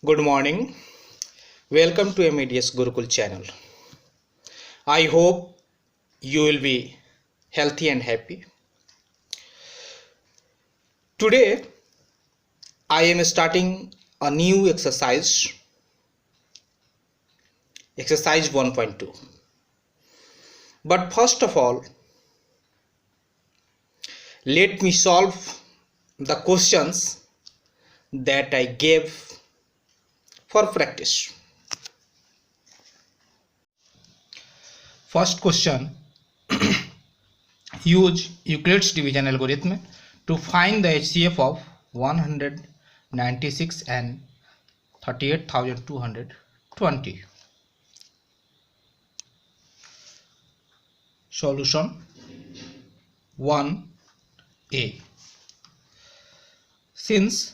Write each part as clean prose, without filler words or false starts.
Good morning. Welcome to MADS Gurukul channel. I hope you will be healthy and happy. Today I am starting a new exercise 1.2. But first of all, let me solve the questions that I gave for practice. First question. Use Euclid's division algorithm to find the HCF of 196 and 38,220. Solution 1a. Since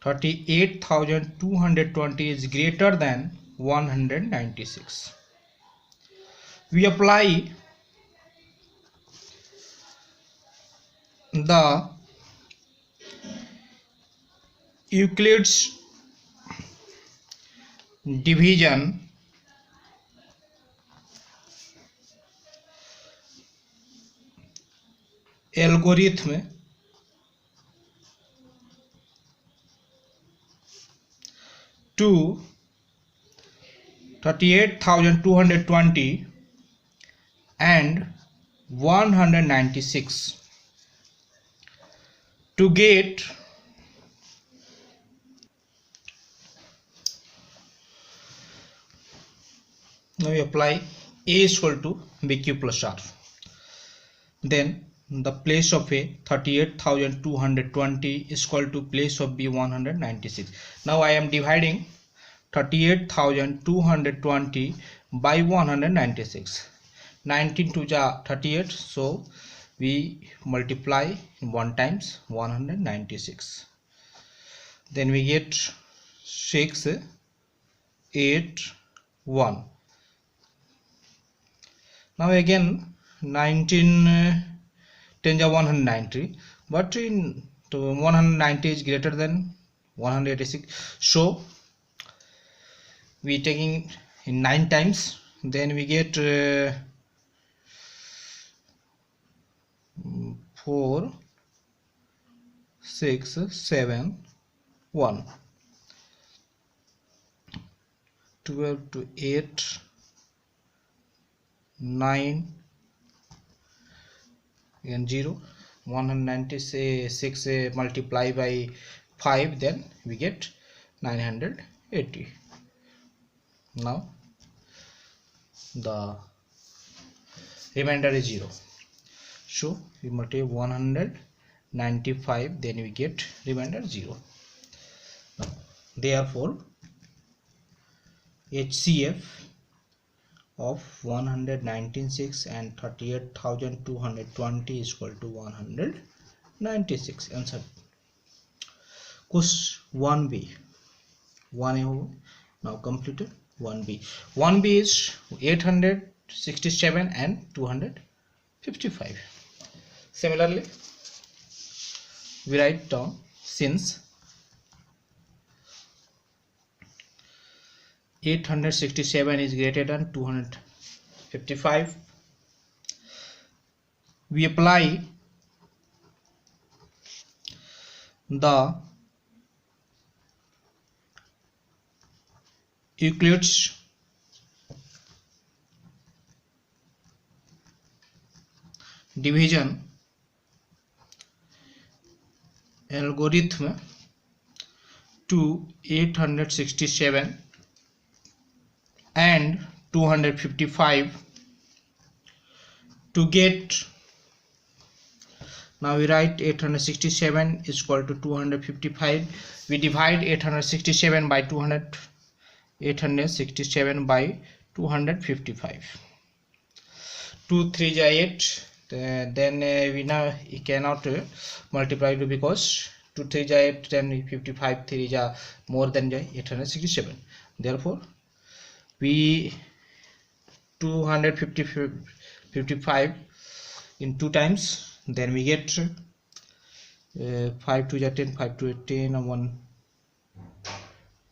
38,220 is greater than 196, we apply the Euclid's division algorithm to 38,220 and 196 to get now we apply A is equal to BQ plus R. Then the place of A 38,220 is equal to place of B 196. Now I am dividing 38,220 by 196. 19 to 38, so we multiply 1 times 196. Then we get 6, 8, 1. Now again 19 10 190, but in 190 is greater than 186, so we taking in 9 times, then we get 4, 6, 7, 1, 12 to 8, 9 and 0, 196 multiply by 5, then we get 980. Now the remainder is 0, so we multiply 195, then we get remainder 0. Now, therefore HCF of 196 and 38,220 is equal to 196. Answer. Question 1b. 1a now completed. 1b. 1b is 867 and 255. Similarly, we write down since 867 is greater than 255, we apply the Euclid's division algorithm to 867 and 255 to get, now we write 867 is equal to 255. We divide 867 by 255. 2 3 8, then we now cannot multiply it because 2 3 8, then 55 3 more than 867. Therefore we 255 in 2 times, then we get 5 to 10, 5 to 10, 1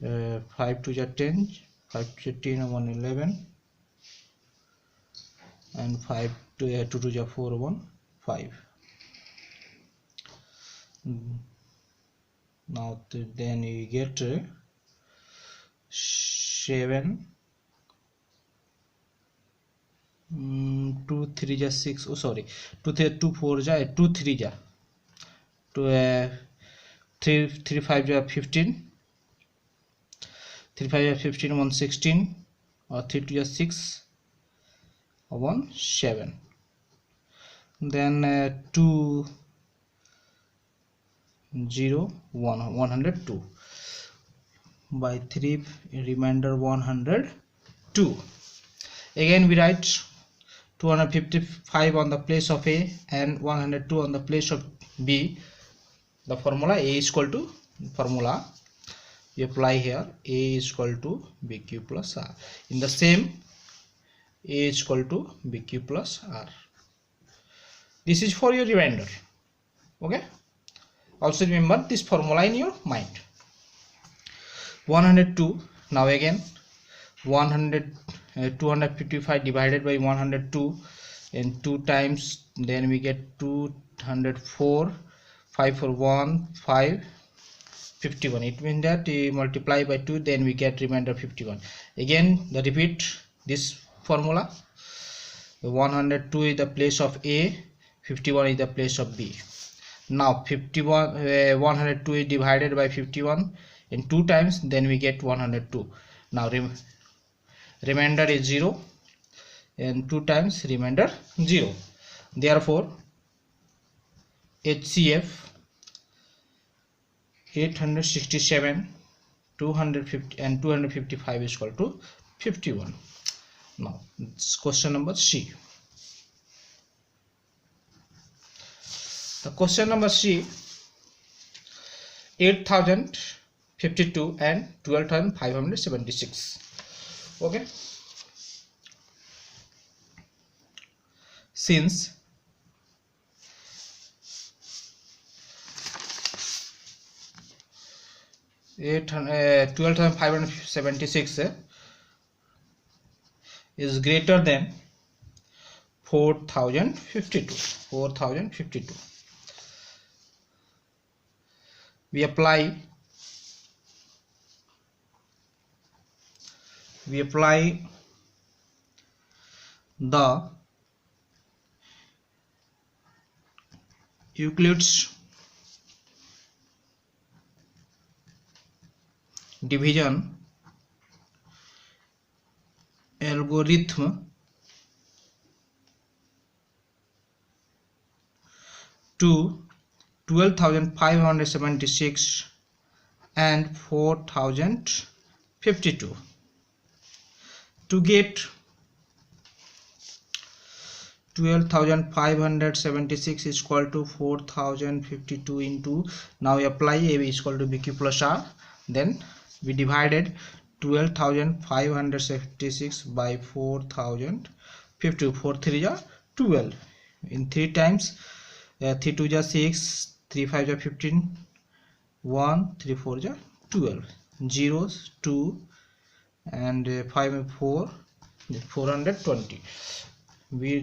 5 2 are 10, 5 to 10 1 11, and 5 to 2 2 are 4 1 5. Now then you get 7 2 3 ja 6, oh sorry, 2 2 4 ja 2 3 ja 2 3 3 5 ja 15, 3 5 ja 15 1 16, or 3 2 ja 6 or 1 7. Then 2 0 1 102 by 3 remainder 102. Again we write 255 on the place of A and 102 on the place of B. The formula A is equal to formula we apply here, A is equal to BQ plus R. In the same, A is equal to BQ plus R. This is for your remainder. Okay, also remember this formula in your mind. 102. Now again 255 divided by 102 and 2 times, then we get 204, 5 for 1 5, 51. It means that we multiply by 2, then we get remainder 51. Again the repeat this formula. 102 is the place of A, 51 is the place of B. Now 102 is divided by 51 in 2 times, then we get 102. Now remainder is 0, and 2 times remainder 0. Therefore HCF 867, 250 and 255 is equal to 51. Now it's question number C. The question number C, 8052 and 12576. Okay, since 12,576 is greater than 4,052. We apply the Euclid's division algorithm to 12,576 and 4,052. To get 12,576 is equal to 4,052 into, now we apply A is equal to BQ plus R, then we divided 12,576 by 4,052. 4 3 are 12. In 3 times, 3 2 are 6, 3 5 are 15, 1 3 4 are 12. Zeros 2 and 5 and 4, 420. We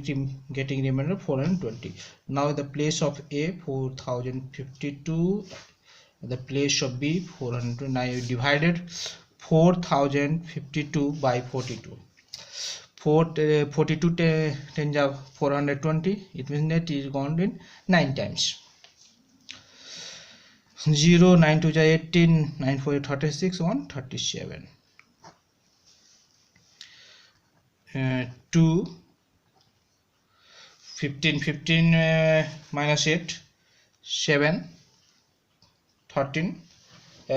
getting remainder 420. Now the place of A 4052, the place of B 400. Now you divided 4052 by 42. 42 10 420. It means that is gone in 9 times. 0 9 2 18, 9 4 36, 1 37. 2 15 minus 8 7 13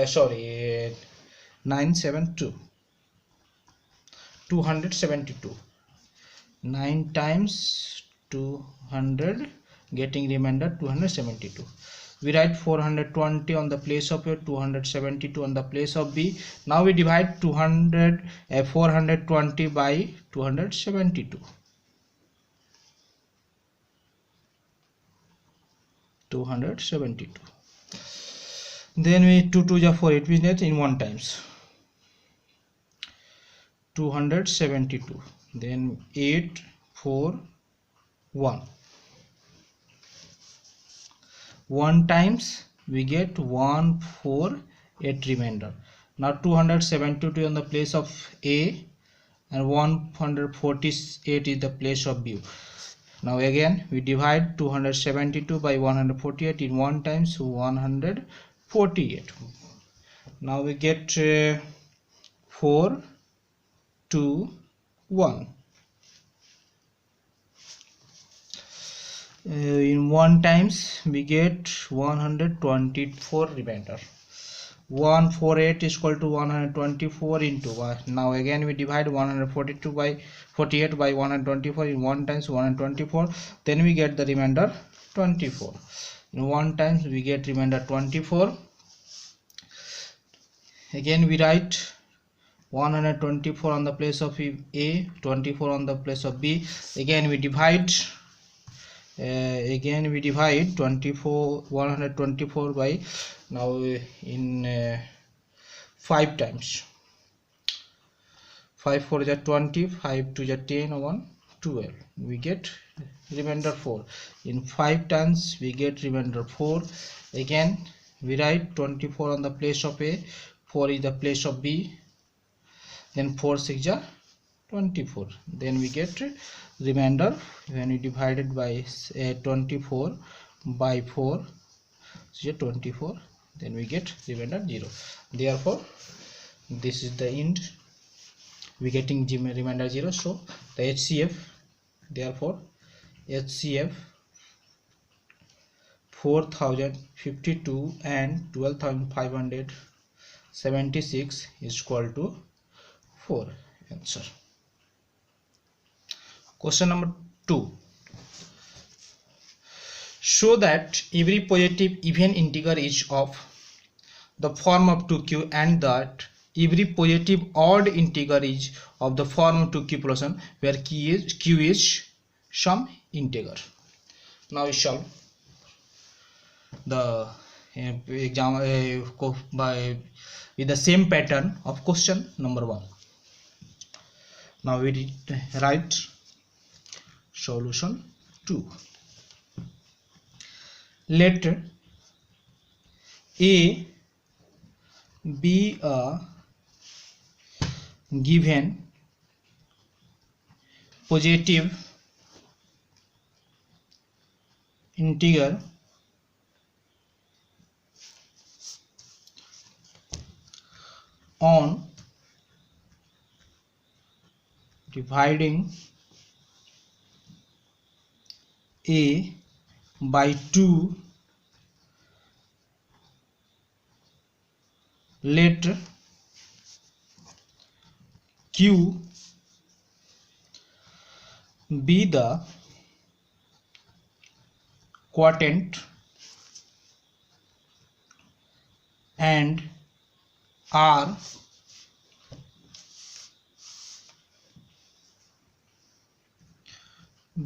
sorry 972 272. 9 times 200, getting remainder 272. We write 420 on the place of A, 272 on the place of B. Now we divide 420 by 272. 272. Then we 2 2 4, it means that in 1 times 272, then 8 4 1. 1 times we get 148 remainder. Now 272 on the place of A and 148 is the place of B. Now again we divide 272 by 148 in 1 times, so 148. Now we get 4 2 1. In 1 times we get 124 remainder. 148 is equal to 124 into 1. Now again we divide 142 by 48 by 124 in 1 times 124, then we get the remainder 24. In 1 times we get remainder 24. Again we write 124 on the place of A, 24 on the place of B. Again we divide 124 by, now in 5 times. 5 4 is 20, 5 2 is 10, 1 12. We get remainder 4. In 5 times we get remainder 4. Again we write 24 on the place of A, 4 is the place of B, then 4 6 is 24. Then we get remainder when we divided by 24 by 4, so 24, then we get remainder 0. Therefore this is the end, we getting remainder 0. So the HCF, therefore HCF 4052 and 12576 is equal to 4. Answer. Question number 2. Show that every positive even integer is of the form of 2q and that every positive odd integer is of the form of 2q plus 1, where q is some integer. Now we solve the example with the same pattern of question number 1. Now we write solution 2. Let A be a given positive integer on dividing A by 2, let Q be the quotient and R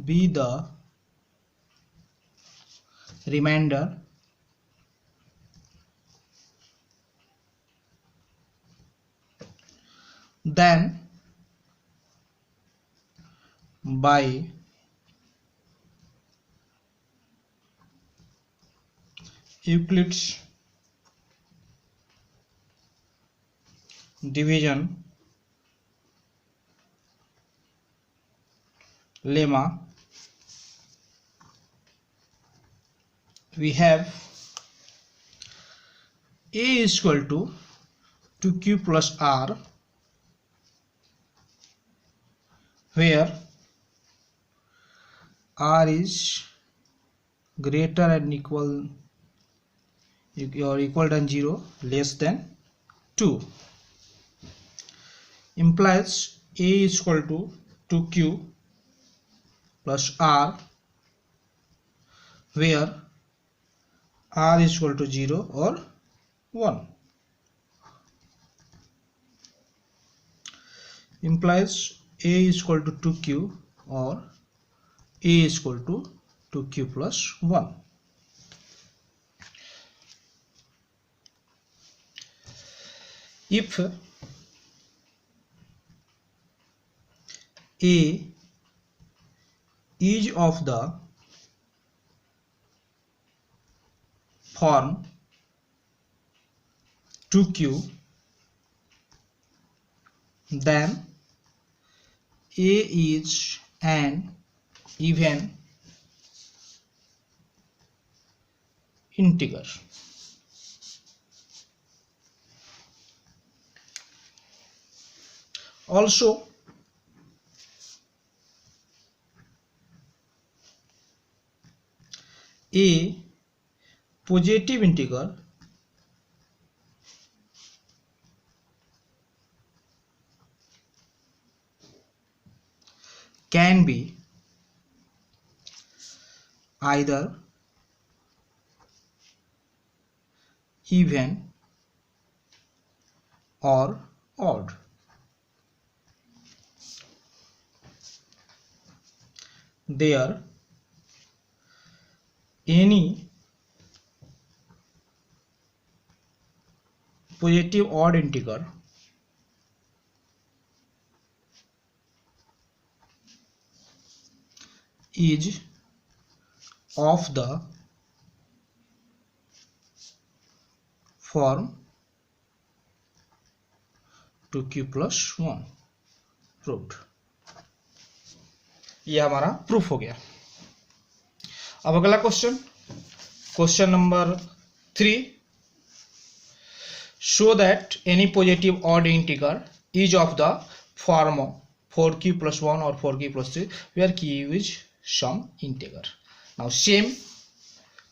be the remainder then by Euclid's division lemma, we have A is equal to 2q plus R, where R is greater and equal than 0, less than 2, implies A is equal to 2q plus R, where R is equal to 0 or 1, implies A is equal to 2q or A is equal to 2q plus 1. If A is of the form 2q, then A is an even integer. Also, a positive integer can be either even or odd. There, any positive odd integer is of the form 2q plus 1 proved. ये हमारा proof हो गया. अब अगला question number 3. Show that any positive odd integer is of the form 4q plus 1 or 4q plus 3 where q is some integer. Now same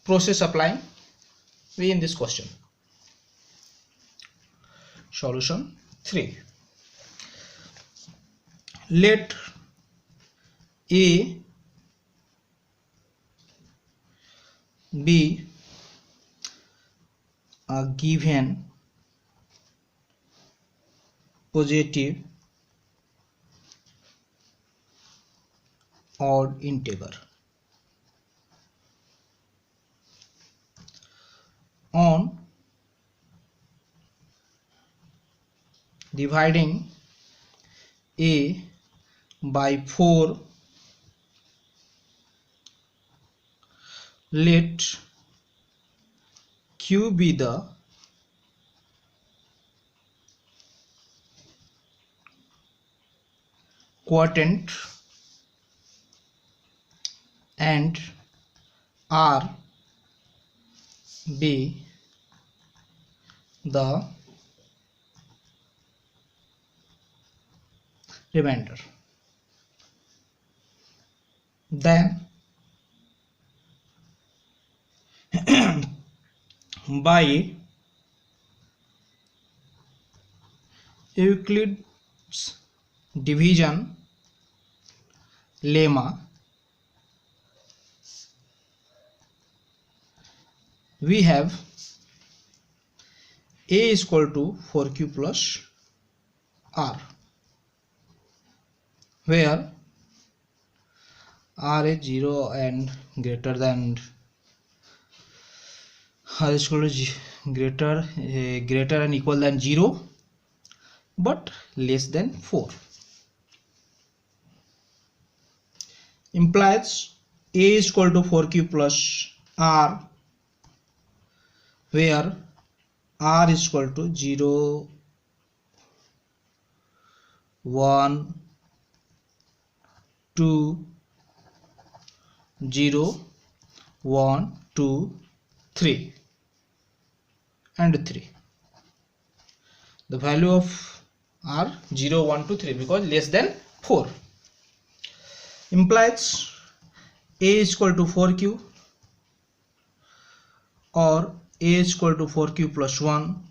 process applying we in this question. Solution 3. Let A be a given positive odd integer. On dividing A by 4, let Q be the quotient and R be the remainder. Then by Euclid's division lemma, we have A is equal to 4q plus R, where R is 0 and greater than R is equal to greater and equal than 0 but less than 4. Implies A is equal to 4q plus R, where R is equal to 0, 1, 2, 0, 1, 2, 3 and 3. The value of R 0, 1, 2, 3 because less than 4. Implies A is equal to 4q or A is equal to 4q plus 1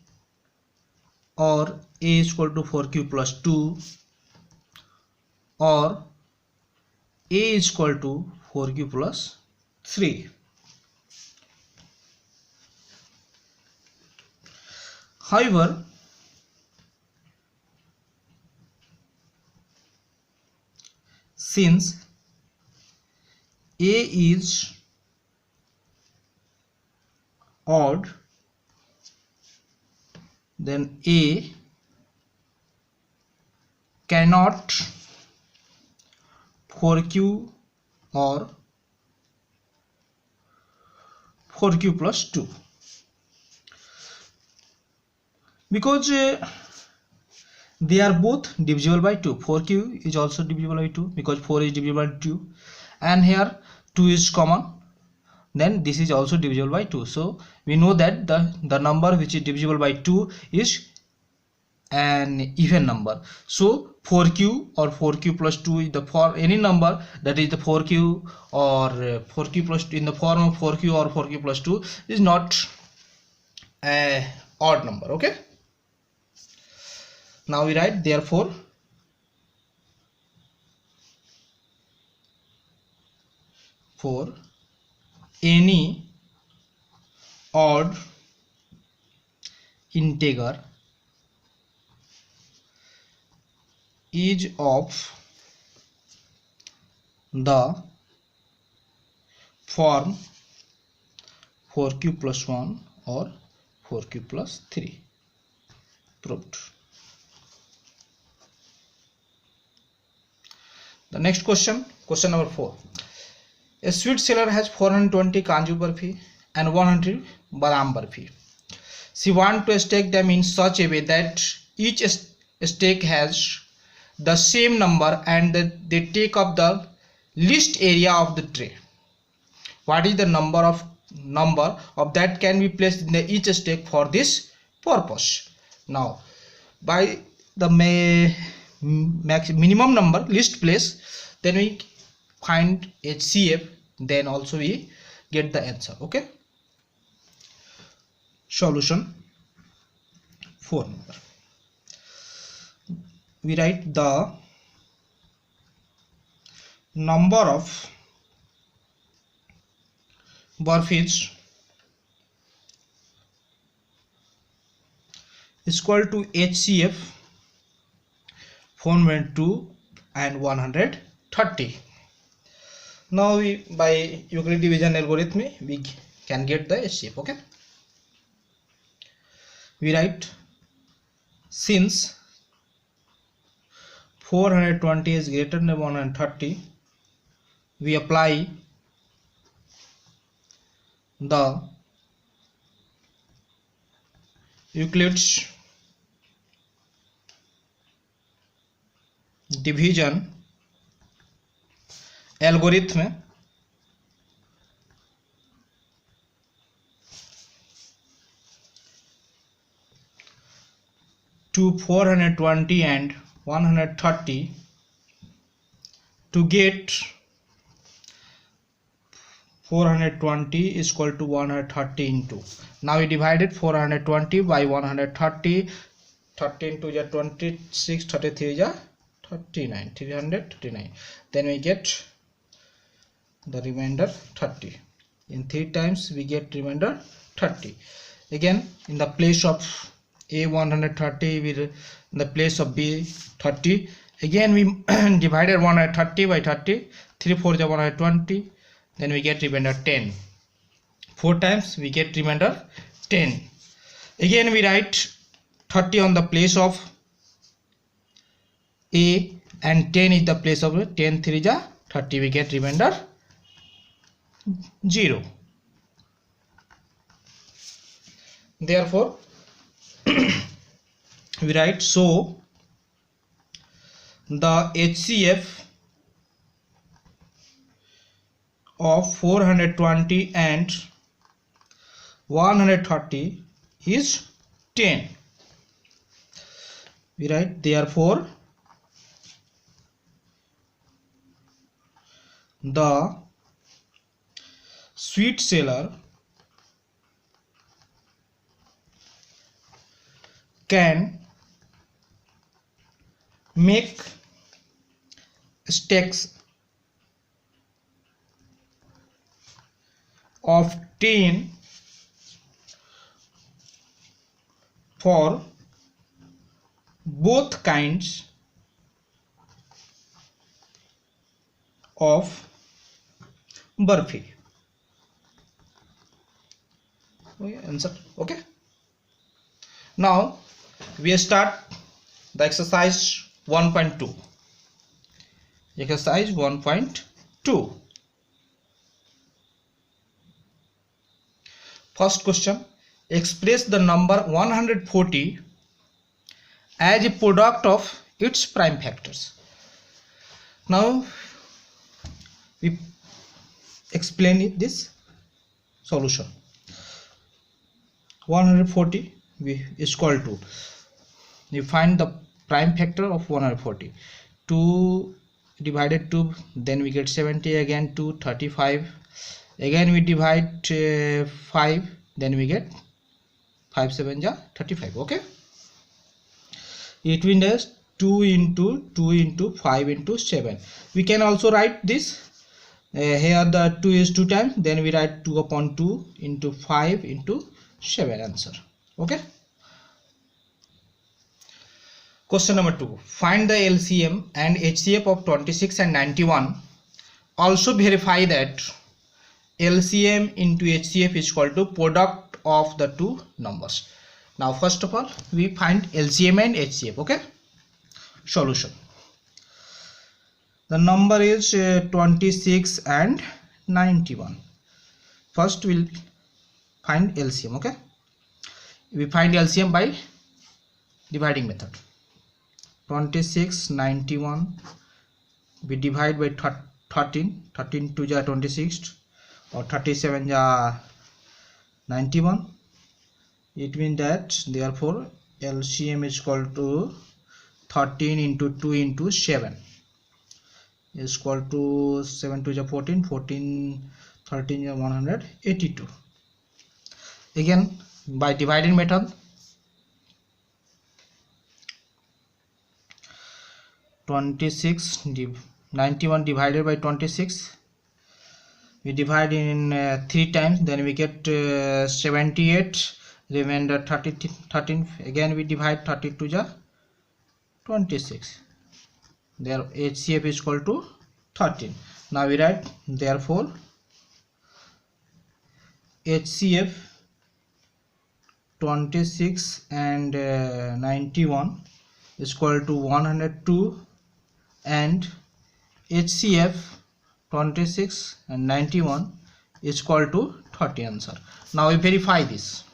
or A is equal to 4q plus 2 or A is equal to 4q plus 3. However, since A is odd, then A cannot 4q or 4q plus 2, because they are both divisible by 2. 4q is also divisible by 2 because 4 is divisible by 2, and here 2 is common, then this is also divisible by 2. So we know that the number which is divisible by 2 is an even number. So 4q or 4q plus 2 is the, for any number that is the 4q or 4q plus 2 in the form of 4q or 4q plus 2 is not a odd number. Okay, now we write therefore for any odd integer is of the form 4q plus 1 or 4q plus 3. Proved. The next question, question number 4. A sweet seller has 420 Kaju Barfi and 100 Badam Barfi. She wants to stack them in such a way that each stack has the same number and that they take up the least area of the tray. What is the number of that can be placed in the each stack for this purpose? Now, by the minimum number least place, then we find HCF, then also we get the answer. Okay, solution 4 number. We write the number of Barfis is equal to HCF 402 and 130. Now we, by Euclid division algorithm, we can get the HCF. Okay, we write since 420 is greater than 130, we apply the Euclid's division algorithm to 420 and 130 to get 420 is equal to 130 into. Now we divided 420 by 130. 30 into 26, 33 is 39, 339. Then we get the remainder 30. In 3 times we get remainder 30. Again, in the place of A 130, we in the place of B 30. Again we divided 130 by 30. 3 4 is 120. Then we get remainder 10. 4 times we get remainder 10. Again we write 30 on the place of A and 10 is the place of 10 3 is 30. We get remainder 0. Therefore we write so the HCF of 420 and 130 is 10. We write therefore the sweet seller can make stacks of 10 for both kinds of barfi. Okay, answer. Okay, now we start the exercise 1.2. Exercise 1.2. First question, express the number 140 as a product of its prime factors. Now we explain this solution. 140 is equal to, we find the prime factor of 140. 2 divided 2, then we get 70, again 2, 35, again we divide 5, then we get 5 7 ja 35. Okay, it means 2 into 2 into 5 into 7. We can also write this here, the 2 is 2 times, then we write 2 upon 2 into 5 into 7 answer. Okay, question number 2, find the LCM and HCF of 26 and 91. Also verify that LCM into HCF is equal to product of the two numbers. Now first of all we find LCM and HCF. Okay, solution. The number is 26 and 91. First we'll find LCM. Okay, we find LCM by dividing method. 26 91 we divide by 13, 13 to ja 26 or 37 ja 91. It means that therefore LCM is equal to 13 into 2 into 7 is equal to 7 to ja 14, 14 13 ja 182. Again by dividing method, 26 91 divided by 26, we divide in 3 times, then we get 78, remainder 13, again we divide 32 ja 26. There HCF is equal to 13. Now we write therefore HCF 26 and 91 is equal to 102 and HCF 26 and 91 is equal to 30 answer. Now we verify this.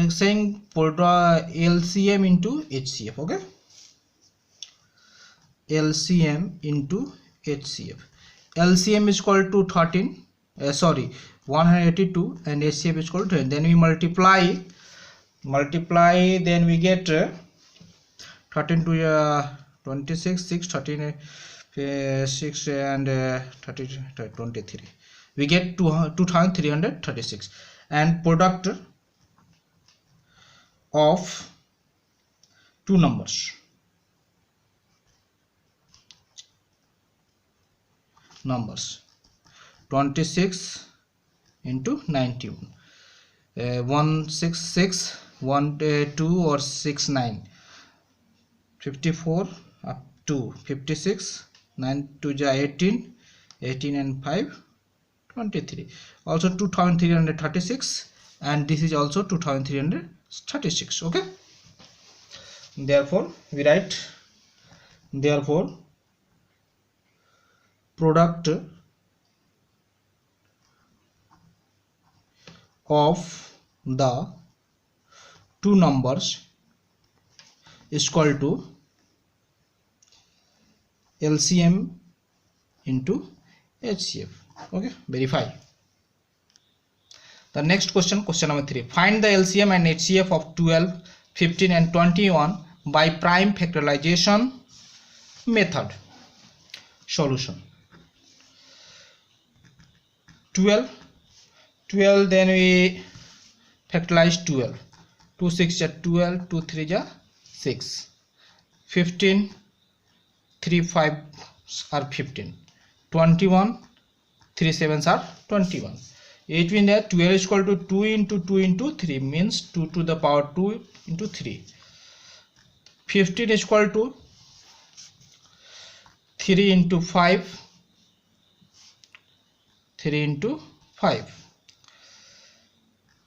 Saying LCM into HCF. Okay, LCM into HCF. LCM is equal to 13, 182 and HCF is equal to 10. Then we multiply, then we get 13 to 26, 6, 13, 6 and 23. We get 2336 and product of two numbers. 26 into 91, 166 1 2 or 69, 54 up to 56, 9 to ja 18, 18 and 5 23, also 2336 and this is also 2336. Okay, therefore we write therefore product of the two numbers is equal to LCM into HCF. Okay, verify. The next question, question number 3, find the LCM and HCF of 12, 15 and 21 by prime factorization method. Solution. 12, then we factorize 12, 2 6 ja 12, 2 3 ja 6, 15, 3 5 are 15, 21, 3 7s are 21. It means that 12 is equal to 2 into 2 into 3 means 2 to the power 2 into 3. 15 is equal to 3 into 5, 3 into 5.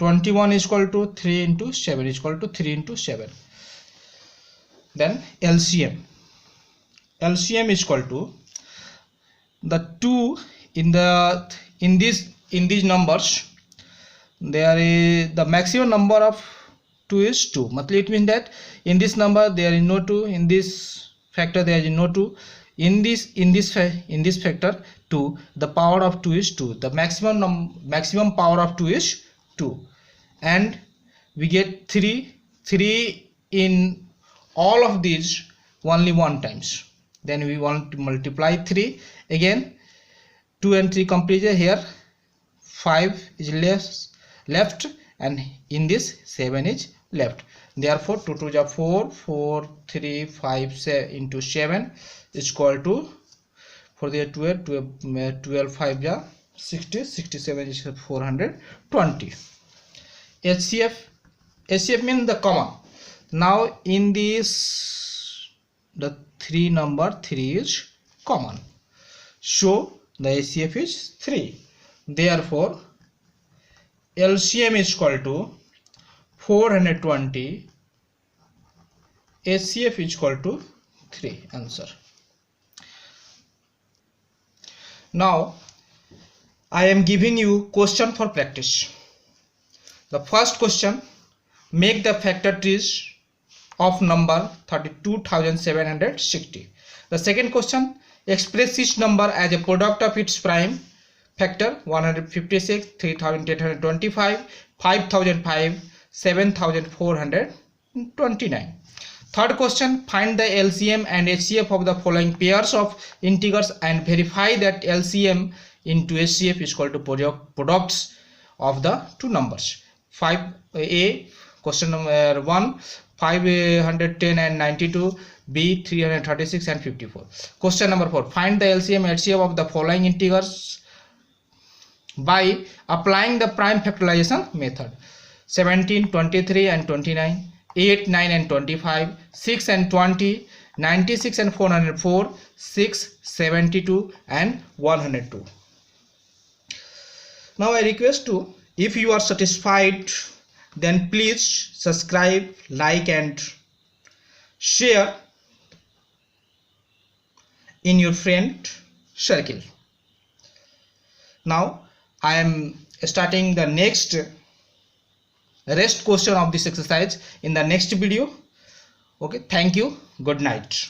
21 is equal to 3 into 7 is equal to 3 into 7. Then LCM is equal to the 2 in these numbers. There is the maximum number of 2 is 2. It means that in this number there is no 2, in this factor there is no 2, in this factor 2, the power of 2 is 2. The maximum power of 2 is 2, and we get 3 in all of these only one times. Then we want to multiply 3 again. 2 and 3 completed. Here 5 is left, and in this 7 is left. Therefore 2 to the 4, 4, 3, 5 into 7 is equal to, for the 12 5 ja 60, 67 is 420. HCF means the common. Now in this the 3 is common, so the HCF is 3. Therefore LCM is equal to 420, HCF is equal to 3. Answer. Now I am giving you question for practice. The first question: make the factor trees of number 32,760. The second question: express each number as a product of its prime factor 156, 3,825, 5,005, 7,429. Third question: find the LCM and HCF of the following pairs of integers and verify that LCM into HCF is equal to products of the two numbers. 5a, question number 1, 510 and 92, b 336 and 54. Question number 4, find the LCM and HCF of the following integers by applying the prime factorization method: 17, 23 and 29, 8, 9 and 25, 6 and 20, 96 and 404, 6, 72 and 102. Now I request you, if you are satisfied, then please subscribe, like and share in your friend circle. Now I am starting the next rest question of this exercise in the next video. Okay, thank you, good night.